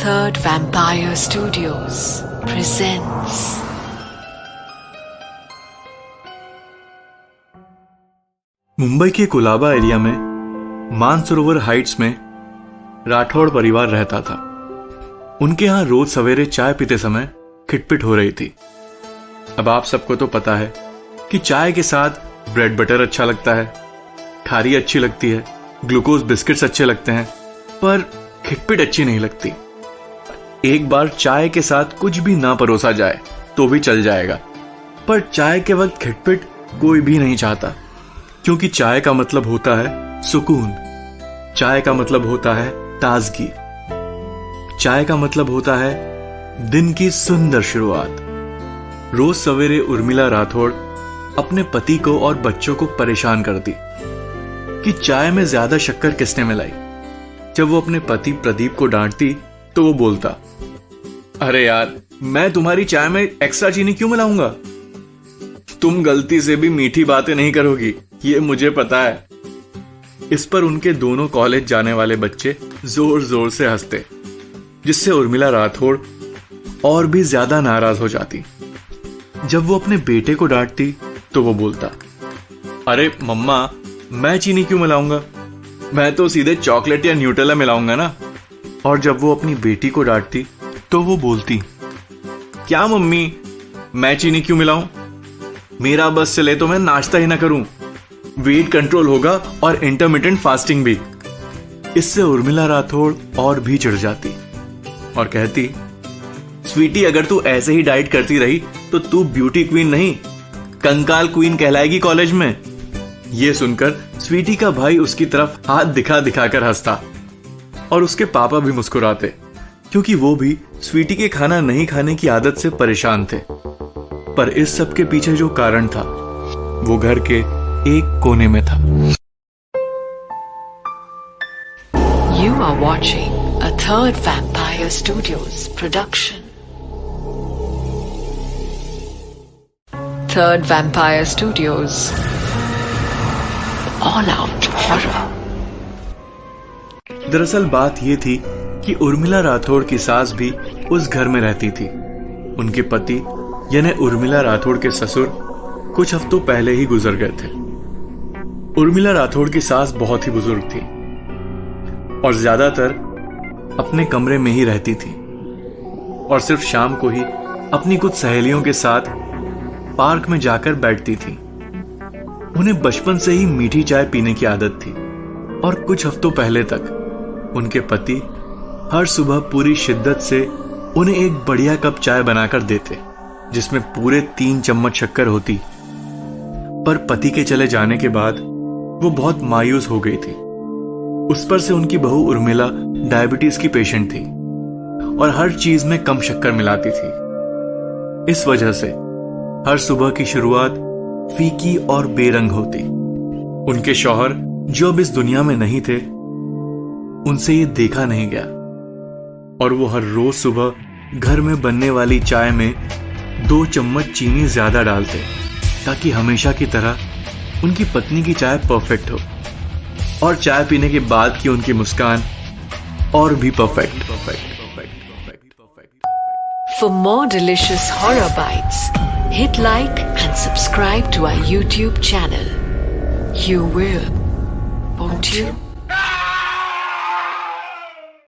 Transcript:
Third Vampire Studios presents Mumbai के Colaba area में Mansarovar Heights में राठौड़ परिवार रहता था। उनके यहाँ रोज सवेरे चाय पीते समय खिटपिट हो रही थी। अब आप सबको तो पता है कि चाय के साथ ब्रेड बटर अच्छा लगता है, खारी अच्छी लगती है, ग्लूकोज बिस्किट्स अच्छे लगते हैं, पर खिटपिट अच्छी नहीं लगती। एक बार चाय के साथ कुछ भी ना परोसा जाए तो भी चल जाएगा, पर चाय के वक्त खिटपिट कोई भी नहीं चाहता, क्योंकि चाय का मतलब होता है सुकून, चाय का मतलब होता है ताजगी, चाय का मतलब होता है दिन की सुंदर शुरुआत। रोज सवेरे उर्मिला राठौड़ अपने पति को और बच्चों को परेशान करती कि चाय में ज्यादा शक्कर किसने मिलाई। जब वो अपने पति प्रदीप को डांटती तो वो बोलता, अरे यार, मैं तुम्हारी चाय में एक्स्ट्रा चीनी क्यों मिलाऊंगा? तुम गलती से भी मीठी बातें नहीं करोगी, ये मुझे पता है। इस पर उनके दोनों कॉलेज जाने वाले बच्चे जोर जोर से हंसते, जिससे उर्मिला राठौड़ और भी ज्यादा नाराज हो जाती। जब वो अपने बेटे को डांटती तो वो बोलता, अरे मम्मा, मैं चीनी क्यों मिलाऊंगा, मैं तो सीधे चॉकलेट या न्यूटेला मिलाऊंगा ना। और जब वो अपनी बेटी को डांटती तो वो बोलती, क्या मम्मी, मैं चीनी क्यों मिलाऊं, मेरा बस चले तो मैं नाश्ता ही ना करूं, वेट कंट्रोल होगा और इंटरमिटेंट फास्टिंग भी। इससे उर्मिला राठौड़ और भी चिढ़ जाती और कहती, स्वीटी, अगर तू ऐसे ही डाइट करती रही तो तू ब्यूटी क्वीन नहीं, कंकाल क्वीन कहलाएगी कॉलेज में। ये सुनकर स्वीटी का भाई उसकी तरफ हाथ दिखा दिखाकर हंसता और उसके पापा भी मुस्कुराते, क्योंकि वो भी स्वीटी के खाना नहीं खाने की आदत से परेशान थे। पर इस सब के पीछे जो कारण था वो घर के एक कोने में था। You are watching a Third Vampire Studios production. Third Vampire Studios All Out Horror. दरअसल बात ये थी कि उर्मिला राठौड़ की सास भी उस घर में रहती थी। उनके पति यानी उर्मिला राठौड़ के ससुर कुछ हफ्तों पहले ही गुजर गए थे। उर्मिला राठौड़ की सास बहुत ही बुजुर्ग थी और ज्यादातर अपने कमरे में ही रहती थी और सिर्फ शाम को ही अपनी कुछ सहेलियों के साथ पार्क में जाकर बैठती थी। उन्हें बचपन से ही मीठी चाय पीने की आदत थी और कुछ हफ्तों पहले तक उनके पति हर सुबह पूरी शिद्दत से उन्हें एक बढ़िया कप चाय बनाकर देते, जिसमें पूरे 3 चम्मच शक्कर होती। पर पति के चले जाने के बाद वो बहुत मायूस हो गई थी। उस पर से उनकी बहू उर्मिला डायबिटीज की पेशेंट थी और हर चीज में कम शक्कर मिलाती थी। इस वजह से हर सुबह की शुरुआत फीकी और बेरंग होती। उनके शौहर, जो अब इस दुनिया में नहीं थे, उनसे ये देखा नहीं गया और वो हर रोज सुबह घर में बनने वाली चाय में 2 चम्मच चीनी ज्यादा डालते, ताकि हमेशा की तरह उनकी पत्नी की चाय परफेक्ट हो और चाय पीने के बाद की उनकी मुस्कान और भी perfect. For more delicious horror bites, hit like and subscribe to our YouTube channel. You will, won't you?